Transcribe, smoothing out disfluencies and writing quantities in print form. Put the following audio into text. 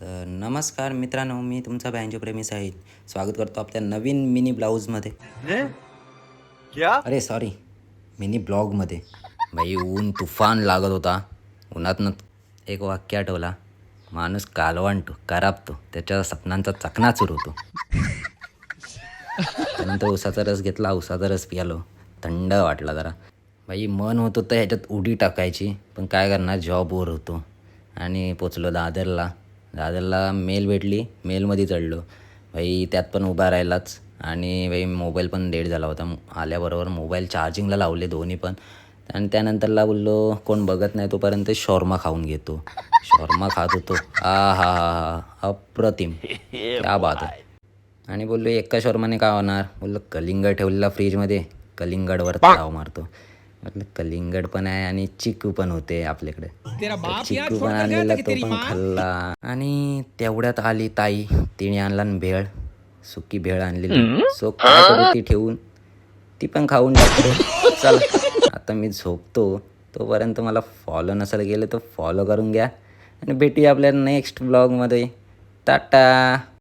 तर नमस्कार मित्रांनो, मी तुमचा बँजो प्रेमी साहिल स्वागत करतो आपल्या नवीन मिनी ब्लाऊजमध्ये. क्या? अरे सॉरी, मिनी ब्लॉगमध्ये. भाई ऊन तुफान लागत होता. उन्हातनं एक वाक्य आठवला, माणूस कालवांटो कराबतो, त्याच्या स्वप्नांचा चकनाचूर होतो. त्यानंतर उसाचा रस घेतला, उसाचा रस पियालो, थंड वाटला जरा. भाई मन होत होतं ह्याच्यात उडी टाकायची, पण काय करणार, जॉबवर होतो. आणि पोचलो दादरला. दादरला मेल भेटली, मेलमध्ये चढलो. भाई त्यात पण उभा राहिलाच. आणि भाई मोबाईल पण डेड झाला होता. आल्याबरोबर मोबाईल चार्जिंगला लावले दोन्ही पण. आणि त्यानंतरला बोललो कोण बघत नाही तोपर्यंत शॉर्मा खाऊन घेतो. शॉर्मा खात होतो. हा हा हा हा, अप्रतिम, क्या बात आहे. आणि बोललो एका शॉर्माने काय होणार, बोललो कलिंगड ठेवलेला फ्रीजमध्ये, कलिंगडवर ताव मारतो. म्हटलं कलिंगड पण आहे आणि चिकू पण होते आपल्याकडे. चिकू पण आणलेला, तो पण खाल्ला. आणि तेवढ्यात आली ताई, तिने आणला भेळ, सुकी भेळ आणलेली. सो काय करू ती ठेवून, ती पण खाऊन टाकतो. चला आता मी झोपतो. तोपर्यंत मला फॉलो नसेल गेलं तर फॉलो करून घ्या. आणि भेटूया आपल्या नेक्स्ट ब्लॉगमध्ये. टाटा.